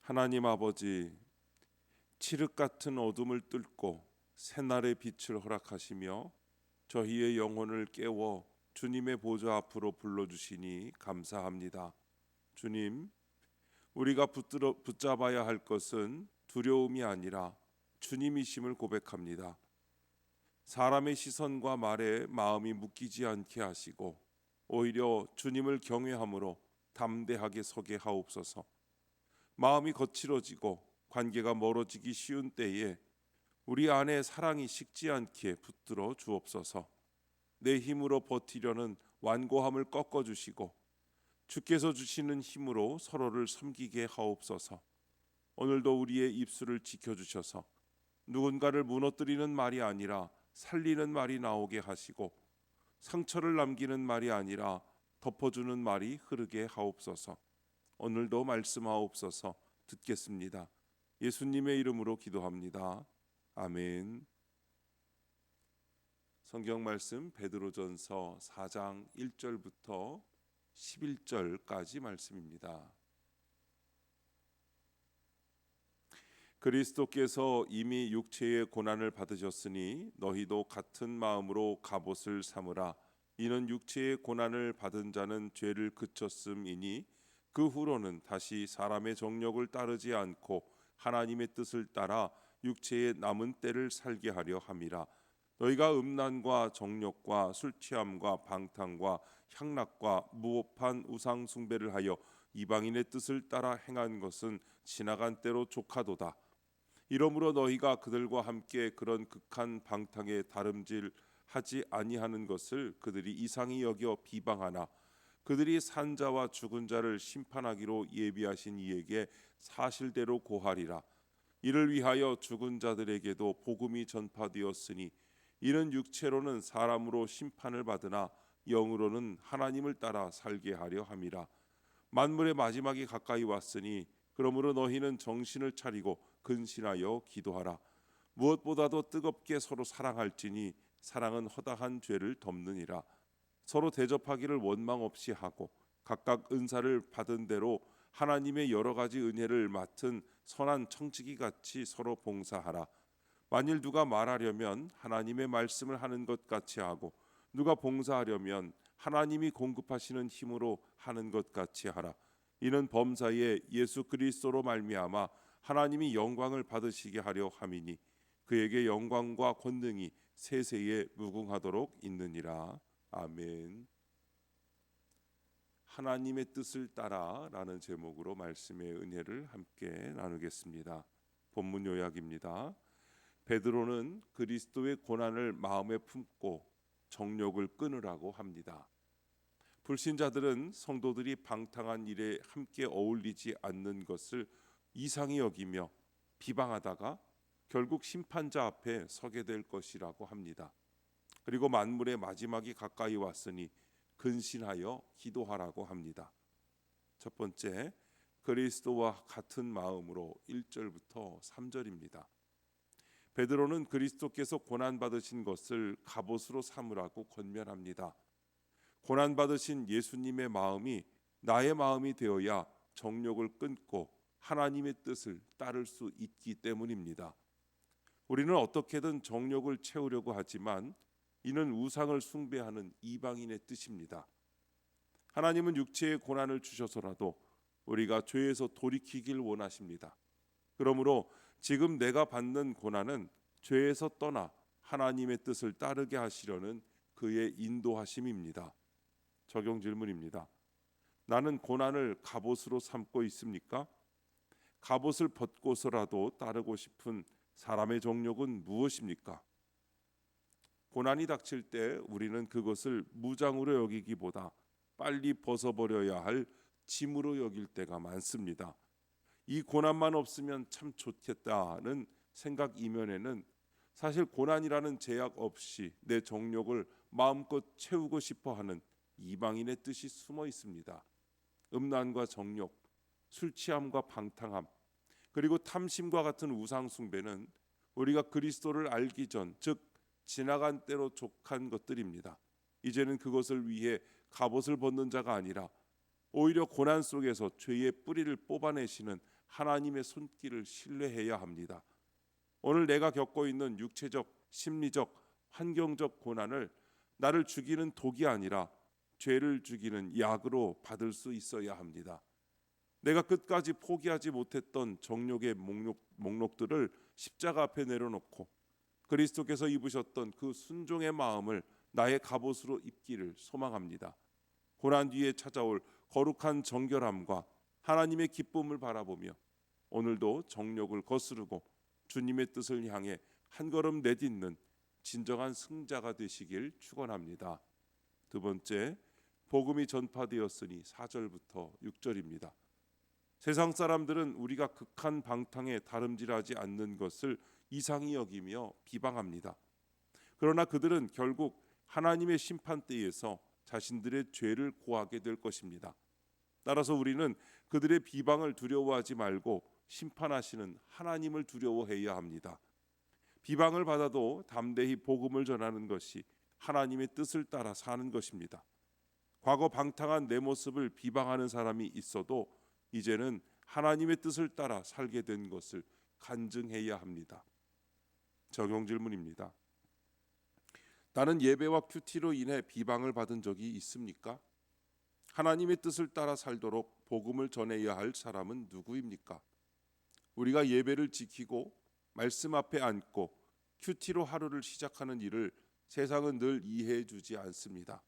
하나님 아버지, 칠흑 같은 어둠을 뚫고 새날의 빛을 허락하시며 저희의 영혼을 깨워 주님의 보좌 앞으로 불러주시니 감사합니다. 주님, 우리가 붙잡아야 할 것은 두려움이 아니라 주님이심을 고백합니다. 사람의 시선과 말에 마음이 묶이지 않게 하시고 오히려 주님을 경외함으로 담대하게 서게 하옵소서. 마음이 거칠어지고 관계가 멀어지기 쉬운 때에 우리 안에 사랑이 식지 않게 붙들어 주옵소서. 내 힘으로 버티려는 완고함을 꺾어주시고 주께서 주시는 힘으로 서로를 섬기게 하옵소서. 오늘도 우리의 입술을 지켜주셔서 누군가를 무너뜨리는 말이 아니라 살리는 말이 나오게 하시고 상처를 남기는 말이 아니라 덮어주는 말이 흐르게 하옵소서. 오늘도 말씀하옵소서. 듣겠습니다. 예수님의 이름으로 기도합니다. 아멘. 성경 말씀 베드로전서 4장 1절부터 11절까지 말씀입니다. 그리스도께서 이미 육체의 고난을 받으셨으니 너희도 같은 마음으로 갑옷을 삼으라. 이는 육체의 고난을 받은 자는 죄를 그쳤음이니 그 후로는 다시 사람의 정욕을 따르지 않고 하나님의 뜻을 따라 육체의 남은 때를 살게 하려 함이라. 너희가 음란과 정욕과 술 취함과 방탕과 향락과 무법한 우상 숭배를 하여 이방인의 뜻을 따라 행한 것은 지나간 때로 족하도다. 이러므로 너희가 그들과 함께 그런 극한 방탕에 다름질하지 아니하는 것을 그들이 이상히 여겨 비방하나 그들이 산 자와 죽은 자를 심판하기로 예비하신 이에게 사실대로 고하리라. 이를 위하여 죽은 자들에게도 복음이 전파되었으니 이는 육체로는 사람으로 심판을 받으나 영으로는 하나님을 따라 살게 하려 함이라. 만물의 마지막이 가까이 왔으니 그러므로 너희는 정신을 차리고 근신하여 기도하라. 무엇보다도 뜨겁게 서로 사랑할지니 사랑은 허다한 죄를 덮느니라. 서로 대접하기를 원망 없이 하고 각각 은사를 받은 대로 하나님의 여러 가지 은혜를 맡은 선한 청지기 같이 서로 봉사하라. 만일 누가 말하려면 하나님의 말씀을 하는 것 같이 하고 누가 봉사하려면 하나님이 공급하시는 힘으로 하는 것 같이 하라. 이는 범사에 예수 그리스도로 말미암아 하나님이 영광을 받으시게 하려 함이니 그에게 영광과 권능이 세세에 무궁하도록 있느니라. 아멘. 하나님의 뜻을 따라라는 제목으로 말씀의 은혜를 함께 나누겠습니다. 본문 요약입니다. 베드로는 그리스도의 고난을 마음에 품고 정욕을 끊으라고 합니다. 불신자들은 성도들이 방탕한 일에 함께 어울리지 않는 것을 이상히 여기며 비방하다가 결국 심판자 앞에 서게 될 것이라고 합니다. 그리고 만물의 마지막이 가까이 왔으니 근신하여 기도하라고 합니다. 첫 번째, 그리스도와 같은 마음으로 1절부터 3절입니다. 베드로는 그리스도께서 고난받으신 것을 갑옷으로 삼으라고 권면합니다. 고난받으신 예수님의 마음이 나의 마음이 되어야 정욕을 끊고 하나님의 뜻을 따를 수 있기 때문입니다. 우리는 어떻게든 정욕을 채우려고 하지만 이는 우상을 숭배하는 이방인의 뜻입니다. 하나님은 육체의 고난을 주셔서라도 우리가 죄에서 돌이키길 원하십니다. 그러므로 지금 내가 받는 고난은 죄에서 떠나 하나님의 뜻을 따르게 하시려는 그의 인도하심입니다. 적용 질문입니다. 나는 고난을 갑옷으로 삼고 있습니까? 갑옷을 벗고서라도 따르고 싶은 사람의 정욕은 무엇입니까? 고난이 닥칠 때 우리는 그것을 무장으로 여기기보다 빨리 벗어버려야 할 짐으로 여길 때가 많습니다. 이 고난만 없으면 참 좋겠다는 생각 이면에는 사실 고난이라는 제약 없이 내 정욕을 마음껏 채우고 싶어하는 이방인의 뜻이 숨어 있습니다. 음란과 정욕, 술 취함과 방탕함, 그리고 탐심과 같은 우상 숭배는 우리가 그리스도를 알기 전, 즉 지나간 때로 족한 것들입니다. 이제는 그것을 위해 갑옷을 벗는 자가 아니라 오히려 고난 속에서 죄의 뿌리를 뽑아내시는 하나님의 손길을 신뢰해야 합니다. 오늘 내가 겪고 있는 육체적, 심리적, 환경적 고난을 나를 죽이는 독이 아니라 죄를 죽이는 약으로 받을 수 있어야 합니다. 내가 끝까지 포기하지 못했던 정욕의 목록들을 십자가 앞에 내려놓고 그리스도께서 입으셨던 그 순종의 마음을 나의 갑옷으로 입기를 소망합니다. 고난 뒤에 찾아올 거룩한 정결함과 하나님의 기쁨을 바라보며 오늘도 정욕을 거스르고 주님의 뜻을 향해 한 걸음 내딛는 진정한 승자가 되시길 축원합니다. 두 번째, 복음이 전파되었으니 4절부터 6절입니다. 세상 사람들은 우리가 극한 방탕에 다름질하지 않는 것을 이상히 여기며 비방합니다. 그러나 그들은 결국 하나님의 심판대에서 자신들의 죄를 고하게 될 것입니다. 따라서 우리는 그들의 비방을 두려워하지 말고 심판하시는 하나님을 두려워해야 합니다. 비방을 받아도 담대히 복음을 전하는 것이 하나님의 뜻을 따라 사는 것입니다. 과거 방탕한 내 모습을 비방하는 사람이 있어도 이제는 하나님의 뜻을 따라 살게 된 것을 간증해야 합니다. 적용 질문입니다. 나는 예배와 큐티로 인해 비방을 받은 적이 있습니까? 하나님의 뜻을 따라 살도록 복음을 전해야 할 사람은 누구입니까? 우리가 예배를 지키고 말씀 앞에 앉고 큐티로 하루를 시작하는 일을 세상은 늘 이해해 주지 않습니다.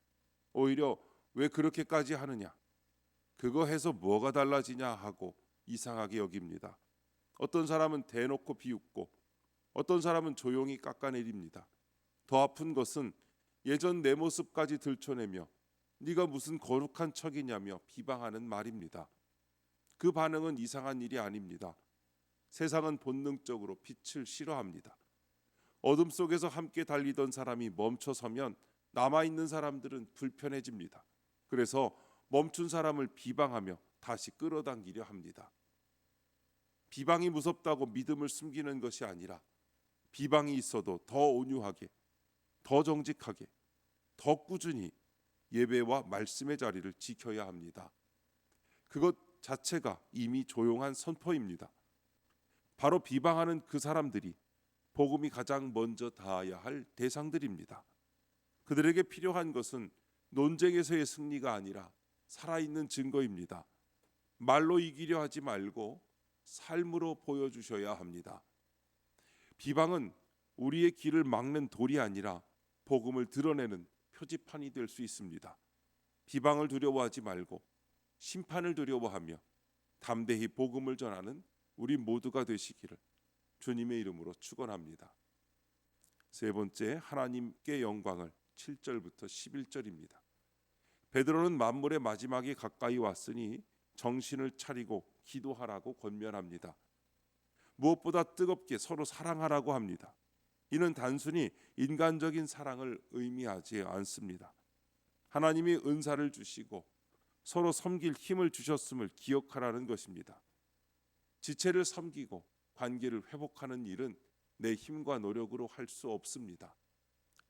오히려 왜 그렇게까지 하느냐? 그거 해서 뭐가 달라지냐 하고 이상하게 여깁니다. 어떤 사람은 대놓고 비웃고 어떤 사람은 조용히 깎아내립니다. 더 아픈 것은 예전 내 모습까지 들춰내며 네가 무슨 거룩한 척이냐며 비방하는 말입니다. 그 반응은 이상한 일이 아닙니다. 세상은 본능적으로 빛을 싫어합니다. 어둠 속에서 함께 달리던 사람이 멈춰서면 남아있는 사람들은 불편해집니다. 그래서 멈춘 사람을 비방하며 다시 끌어당기려 합니다. 비방이 무섭다고 믿음을 숨기는 것이 아니라 비방이 있어도 더 온유하게, 더 정직하게, 더 꾸준히 예배와 말씀의 자리를 지켜야 합니다. 그것 자체가 이미 조용한 선포입니다. 바로 비방하는 그 사람들이 복음이 가장 먼저 닿아야 할 대상들입니다. 그들에게 필요한 것은 논쟁에서의 승리가 아니라 살아있는 증거입니다. 말로 이기려 하지 말고 삶으로 보여주셔야 합니다. 비방은 우리의 길을 막는 돌이 아니라 복음을 드러내는 표지판이 될 수 있습니다. 비방을 두려워하지 말고 심판을 두려워하며 담대히 복음을 전하는 우리 모두가 되시기를 주님의 이름으로 축원합니다. 세 번째, 하나님께 영광을 7절부터 11절입니다. 베드로는 만물의 마지막이 가까이 왔으니 정신을 차리고 기도하라고 권면합니다. 무엇보다 뜨겁게 서로 사랑하라고 합니다. 이는 단순히 인간적인 사랑을 의미하지 않습니다. 하나님이 은사를 주시고 서로 섬길 힘을 주셨음을 기억하라는 것입니다. 지체를 섬기고 관계를 회복하는 일은 내 힘과 노력으로 할 수 없습니다.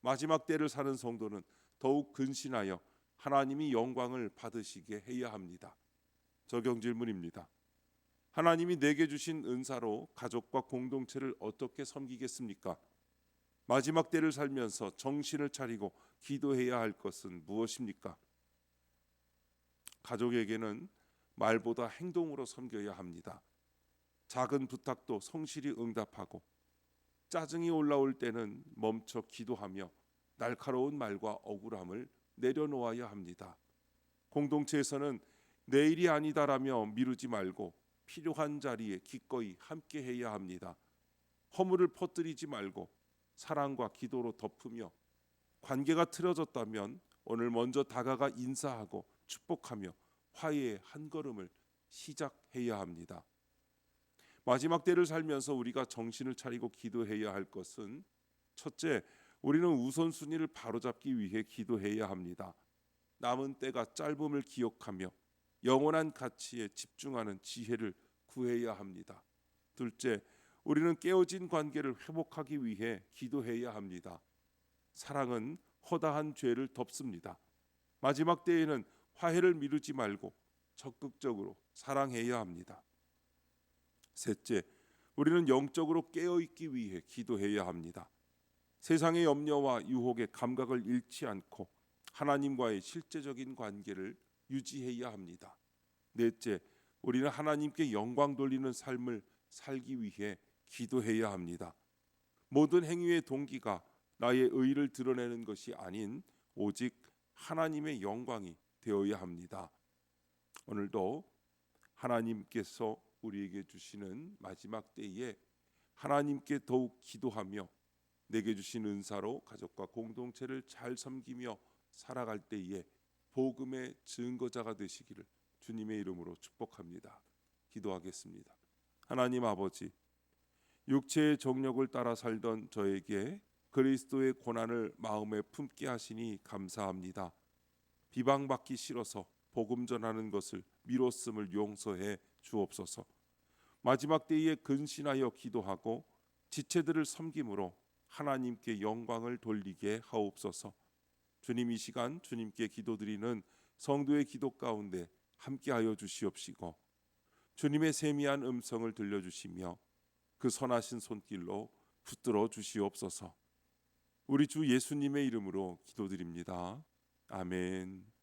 마지막 때를 사는 성도는 더욱 근신하여 하나님이 영광을 받으시게 해야 합니다. 적용 질문입니다. 하나님이 내게 주신 은사로 가족과 공동체를 어떻게 섬기겠습니까? 마지막 때를 살면서 정신을 차리고 기도해야 할 것은 무엇입니까? 가족에게는 말보다 행동으로 섬겨야 합니다. 작은 부탁도 성실히 응답하고 짜증이 올라올 때는 멈춰 기도하며 날카로운 말과 억울함을 내려놓아야 합니다. 공동체에서는 내일이 아니다라며 미루지 말고 필요한 자리에 기꺼이 함께해야 합니다. 허물을 퍼뜨리지 말고 사랑과 기도로 덮으며 관계가 틀어졌다면 오늘 먼저 다가가 인사하고 축복하며 화해의 한 걸음을 시작해야 합니다. 마지막 때를 살면서 우리가 정신을 차리고 기도해야 할 것은 첫째, 우리는 우선순위를 바로잡기 위해 기도해야 합니다. 남은 때가 짧음을 기억하며 영원한 가치에 집중하는 지혜를 구해야 합니다. 둘째, 우리는 깨어진 관계를 회복하기 위해 기도해야 합니다. 사랑은 허다한 죄를 덮습니다. 마지막 때에는 화해를 미루지 말고 적극적으로 사랑해야 합니다. 셋째, 우리는 영적으로 깨어 있기 위해 기도해야 합니다. 세상의 염려와 유혹의 감각을 잃지 않고 하나님과의 실제적인 관계를 유지해야 합니다. 넷째, 우리는 하나님께 영광 돌리는 삶을 살기 위해 기도해야 합니다. 모든 행위의 동기가 나의 의를 드러내는 것이 아닌 오직 하나님의 영광이 되어야 합니다. 오늘도 하나님께서 우리에게 주시는 마지막 때에 하나님께 더욱 기도하며 내게 주신 은사로 가족과 공동체를 잘 섬기며 살아갈 때에 복음의 증거자가 되시기를 주님의 이름으로 축복합니다. 기도하겠습니다. 하나님 아버지, 육체의 정욕을 따라 살던 저에게 그리스도의 고난을 마음에 품게 하시니 감사합니다. 비방받기 싫어서 복음 전하는 것을 미뤘음을 용서해 주옵소서. 마지막 때에 근신하여 기도하고 지체들을 섬김으로 하나님께 영광을 돌리게 하옵소서. 주님, 이 시간 주님께 기도드리는 성도의 기도 가운데 함께하여 주시옵시고 주님의 세미한 음성을 들려주시며 그 선하신 손길로 붙들어 주시옵소서. 우리 주 예수님의 이름으로 기도드립니다. 아멘.